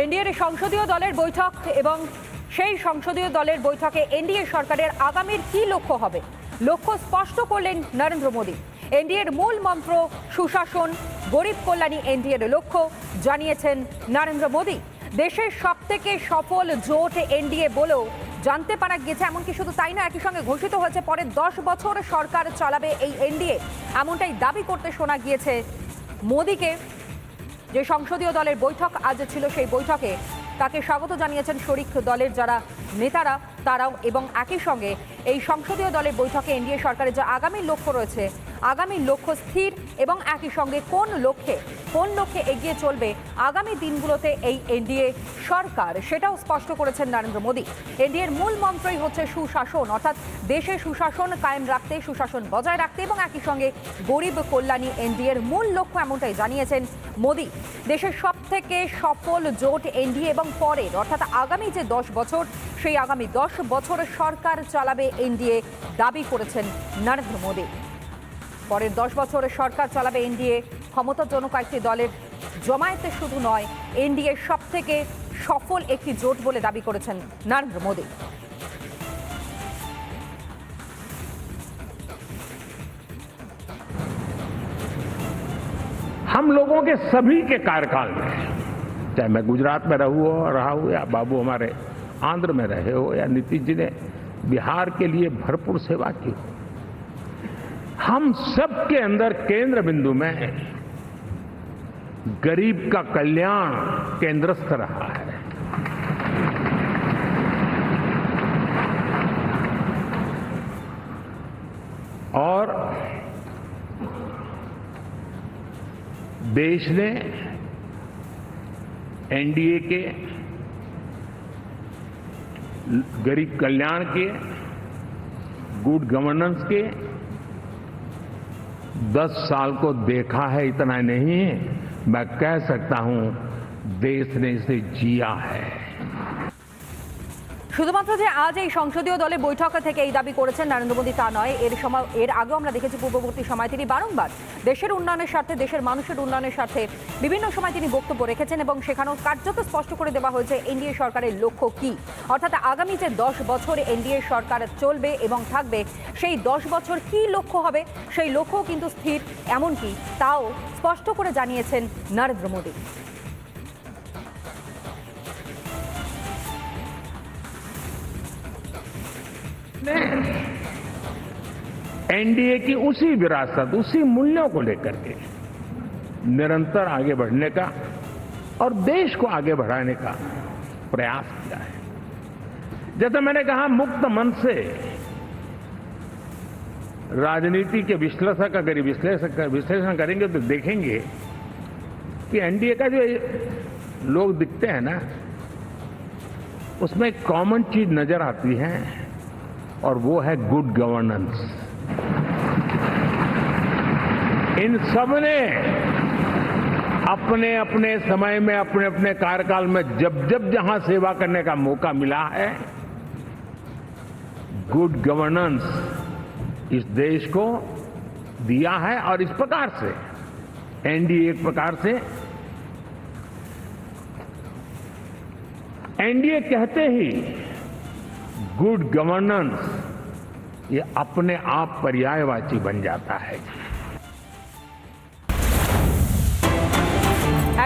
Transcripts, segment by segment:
এনডিএর সংসদীয় দলের বৈঠক এবং সেই সংসদীয় দলের বৈঠকে এনডিএ সরকারের আগামীর কি লক্ষ্য হবে, লক্ষ্য স্পষ্ট করলেন নরেন্দ্র মোদী। এনডিএর মূল মন্ত্র সুশাসন, গরিব কল্যাণী এনডিএর লক্ষ্য জানিয়েছেন নরেন্দ্র মোদী। দেশের সবথেকে সফল জোট এনডিএ বলেও জানতে পারা গেছে। এমনকি শুধু তাই না, একই সঙ্গে ঘোষিত হয়েছে পরে 10 বছর সরকার চালাবে এই এনডিএ, এমনটাই দাবি করতে শোনা গিয়েছে মোদীকে। যে সংসদীয় দলের বৈঠক আজ ছিল, সেই বৈঠকে তাকে স্বাগত জানিয়েছেন শরিক দলের যারা নেতারা তারাও, এবং একই সঙ্গে এই সংসদীয় দলের বৈঠকে এনডিএ সরকারের যে আগামী লক্ষ্য রয়েছে, আগামী লক্ষ্য স্থির এবং একই সঙ্গে কোন লক্ষ্যে এগিয়ে চলবে আগামী দিনগুলোতে এই এনডিএ সরকার, সেটাও স্পষ্ট করেছেন নরেন্দ্র মোদী। এনডিএর মূল মন্ত্রই হচ্ছে সুশাসন, অর্থাৎ দেশে সুশাসন কায়েম রাখতে, সুশাসন বজায় রাখতে এবং একই সঙ্গে গরিব কল্যাণী এনডিএর মূল লক্ষ্য, এমনটাই জানিয়েছেন মোদী। দেশের সবথেকে সফল জোট এনডিএ এবং পরের অর্থাৎ আগামী যে 10 বছর, সেই আগামী 10 বছর সরকার চালাবে এনডিএ, দাবি করেছেন নরেন্দ্র মোদী। পরের 10 বছরের সরকার চালাবে এনডিএ, ক্ষমতাজনক একটি দলের জমায়েতে শুধু নয়, এনডিএ সবথেকে সফল একটি জোট বলে দাবি করেছেন নরেন্দ্র মোদী। हम लोगों के सभी के कार्यकाल में, चाहे मैं गुजरात में रहा हूं या बाबू हमारे आंध्र में रहे हो या नीतीश जी ने बिहार के लिए भरपूर सेवा की हो, हम सबके अंदर केंद्र बिंदु में गरीब का कल्याण केंद्रस्थ रहा है। और देश ने एनडीए के गरीब कल्याण के, गुड गवर्नेंस के 10 साल को देखा है। इतना नहीं, मैं कह सकता हूं देश ने इसे जिया है। শুধুমাত্র যে আজ এই সংসদীয় দলের বৈঠক থেকে এই দাবি করেছেন নরেন্দ্র মোদী তা নয়, এর আগেও আমরা দেখেছি পূর্ববর্তী সময় তিনি বারংবার দেশের উন্নয়নের স্বার্থে, দেশের মানুষের উন্নয়নের স্বার্থে বিভিন্ন সময় তিনি বক্তব্য রেখেছেন এবং সেখানেও কার্যত স্পষ্ট করে দেওয়া হয়েছে এনডিএ সরকারের লক্ষ্য কি, অর্থাৎ আগামী যে 10 বছর এনডিএ সরকার চলবে এবং থাকবে, সেই 10 বছর কি লক্ষ্য হবে, সেই লক্ষ্যও কিন্তু স্থির, এমনকি তাও স্পষ্ট করে জানিয়েছেন নরেন্দ্র মোদী। एनडीए की उसी विरासत, उसी मूल्यों को लेकर के निरंतर आगे बढ़ने का और देश को आगे बढ़ाने का प्रयास किया है। जैसे मैंने कहा, मुक्त मन से राजनीति के विश्लेषक अगर विश्लेषण करेंगे तो देखेंगे कि एनडीए का जो लोग दिखते हैं ना, उसमें एक कॉमन चीज नजर आती है और वो है गुड गवर्नेंस। इन सब ने अपने अपने समय में, अपने अपने कार्यकाल में जब जब जहां सेवा करने का मौका मिला है, गुड गवर्नेंस इस देश को दिया है। और इस प्रकार से एनडीए एक प्रकार से, एनडीए कहते ही गुड गवर्नेंस ये अपने आप पर्यायवाची बन जाता है।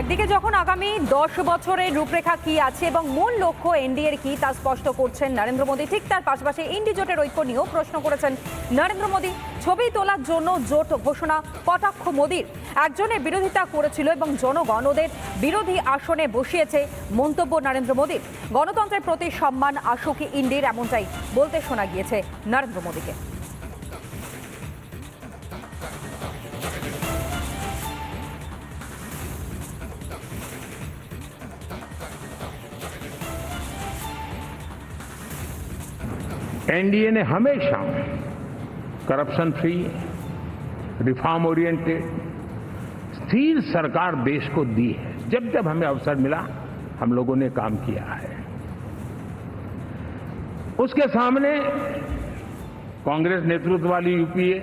একদিকে যখন আগামী 10 বছরের রূপরেখা কি আছে এবং মূল লক্ষ্য এনডিএর কি তা স্পষ্ট করছেন নরেন্দ্র মোদী, ঠিক তার পাশাপাশি ইন্ডি জোটের ঐক্য নিয়েও প্রশ্ন করেছেন নরেন্দ্র মোদী। ছবি তোলার জন্য জোট ঘোষণা কটাক্ষ মোদীর, একজনের বিরোধিতা করেছিল এবং জনগণ ওদের বিরোধী আসনে বসিয়েছে, মন্তব্য নরেন্দ্র মোদীর। গণতন্ত্রের প্রতি সম্মান আসুক ইন্ডির, এমনটাই বলতে শোনা গিয়েছে নরেন্দ্র মোদীকে। एनडीए ने हमेशा करप्शन फ्री, रिफॉर्म ओरिएंटेड, स्थिर सरकार देश को दी है। जब जब हमें अवसर मिला, हम लोगों ने काम किया है। उसके सामने कांग्रेस नेतृत्व वाली यूपीए,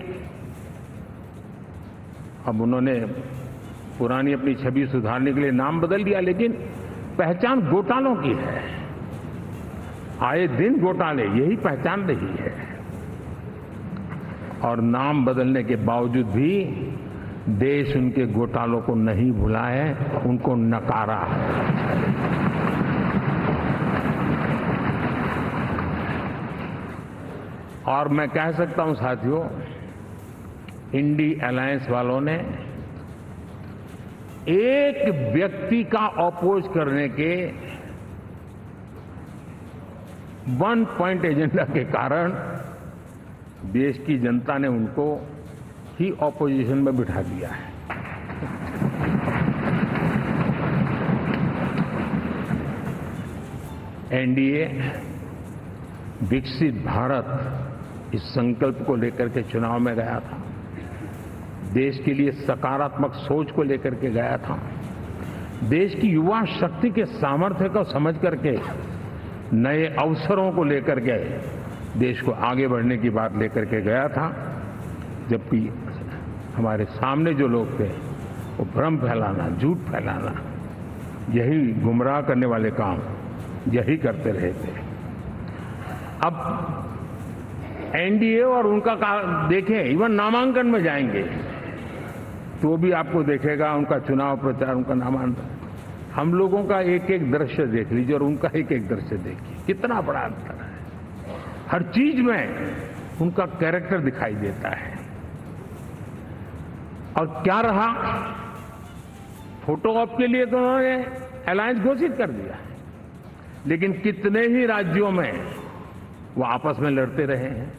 अब उन्होंने पुरानी अपनी छवि सुधारने के लिए नाम बदल दिया, लेकिन पहचान घोटालों की है। आए दिन घोटाले, यही पहचान रही है। और नाम बदलने के बावजूद भी देश उनके घोटालों को नहीं भुला है, उनको नकारा है। और मैं कह सकता हूं साथियों, इंडी अलायंस वालों ने एक व्यक्ति का अपोज करने के वन पॉइंट एजेंडा के कारण देश की जनता ने उनको ही ऑपोजिशन में बिठा दिया है। एनडीए विकसित भारत इस संकल्प को लेकर के चुनाव में गया था। देश के लिए सकारात्मक सोच को लेकर के गया था। देश की युवा शक्ति के सामर्थ्य को समझ करके नए अवसरों को लेकर के देश को आगे बढ़ने की बात लेकर के गया था। जबकि हमारे सामने जो लोग थे वो भ्रम फैलाना, झूठ फैलाना, यही गुमराह करने वाले काम यही करते रहे थे। अब एनडीए और उनका देखें, इवन नामांकन में जाएंगे तो भी आपको देखेगा उनका चुनाव प्रचार, उनका नामांकन, हम लोगों का एक एक दृश्य देख लीजिए और उनका एक एक दृश्य देखिए, कितना बड़ा अंतर है। हर चीज में उनका कैरेक्टर दिखाई देता है। और क्या रहा, फोटो ऑप के लिए तो उन्होंने अलायंस घोषित कर दिया, लेकिन कितने ही राज्यों में वो आपस में लड़ते रहे हैं,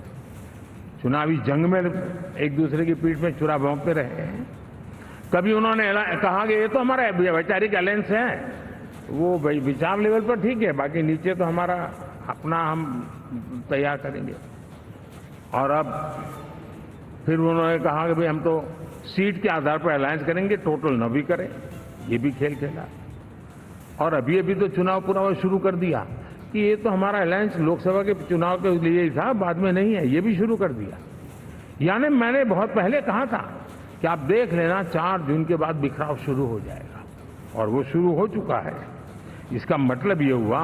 चुनावी जंग में एक दूसरे की पीठ में छुरा भोंकते रहे हैं। कभी उन्होंने कहा कि ये तो हमारा वैचारिक अलायंस है, वो भाई विचार लेवल पर ठीक है, बाकी नीचे तो हमारा अपना हम तैयार करेंगे। और अब फिर उन्होंने कहा कि भाई हम तो सीट के आधार पर अलायंस करेंगे, टोटल न भी करें, ये भी खेल खेला। और अभी अभी तो चुनाव पूरा शुरू कर दिया कि ये तो हमारा अलायंस लोकसभा के चुनाव के लिए ही था, बाद में नहीं है, ये भी शुरू कर दिया। यानी मैंने बहुत पहले कहा था कि आप देख लेना 4 जून के बाद बिखराव शुरू हो जाएगा, और वो शुरू हो चुका है। इसका मतलब ये हुआ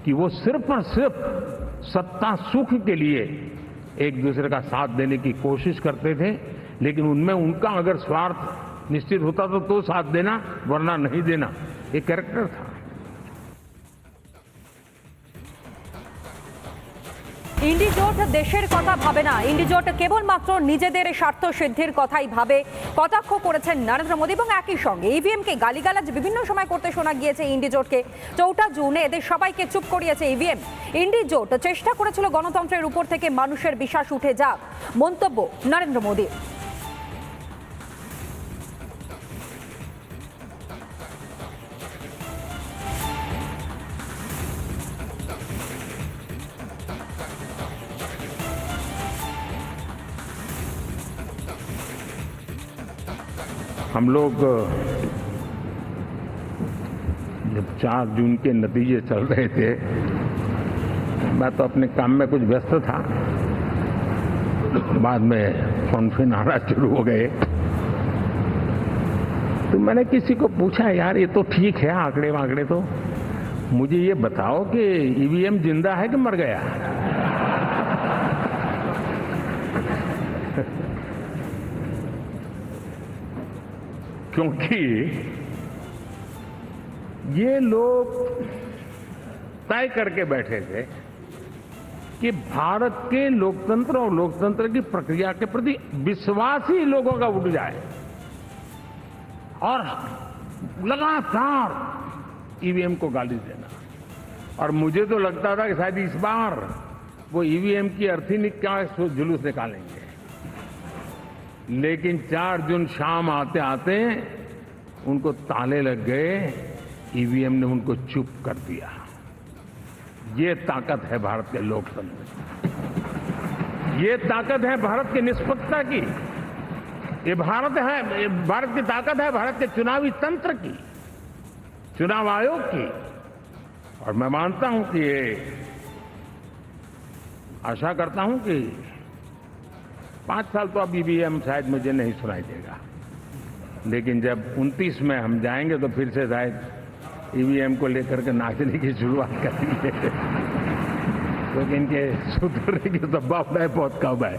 कि वो सिर्फ और सिर्फ सत्ता सुख के लिए एक दूसरे का साथ देने की कोशिश करते थे, लेकिन उनमें उनका अगर स्वार्थ निश्चित होता तो साथ देना, वरना नहीं देना, ये कैरेक्टर था। ইন্ডিজোট দেশের কথা ভাবে না, ইন্ডিজোট কেবলমাত্র নিজেদের স্বার্থ সিদ্ধির কথাই ভাবে, কটাক্ষ করেছেন নরেন্দ্র মোদী। এবং একই সঙ্গে ইভিএমকে গালিগালাজ বিভিন্ন সময় করতে শোনা গিয়েছে ইন্ডিজোটকে। 4 জুনে এদের সবাইকে চুপ করিয়েছে ইভিএম। ইন্ডিজোট চেষ্টা করেছিল গণতন্ত্রের উপর থেকে মানুষের বিশ্বাস উঠে যাক, মন্তব্য নরেন্দ্র মোদী। हम लोग जब 4 जून के नतीजे चल रहे थे, मैं तो अपने काम में कुछ व्यस्त था, बाद में फोन फिर आना शुरू हो गए। तो मैंने किसी को पूछा, यार ये तो ठीक है आंकड़े वांकड़े, तो मुझे ये बताओ कि ईवीएम जिंदा है कि मर गया। क्योंकि ये लोग तय करके बैठे थे कि भारत के लोकतंत्र और लोकतंत्र की प्रक्रिया के प्रति विश्वास ही लोगों का उठ जाए, और लगातार ईवीएम को गाली देना। और मुझे तो लगता था कि शायद इस बार वो ईवीएम की अर्थी क्या जुलूस निकालेंगे, लेकिन 4 जून शाम आते आते उनको ताले लग गए, ईवीएम ने उनको चुप कर दिया। ये ताकत है भारत के लोकतंत्र की, ये ताकत है भारत की निष्पक्षता की, ये भारत की ताकत है भारत के चुनावी तंत्र की, चुनाव आयोग की। और मैं मानता हूं कि ये आशा करता हूं कि 5 साल तो अब ईवीएम शायद मुझे नहीं सुनाई देगा, लेकिन जब 29 में हम जाएंगे तो फिर से शायद ईवीएम को लेकर के नाचने की शुरुआत करेंगे क्योंकि इनके सुधरने की संभावना बहुत कम है।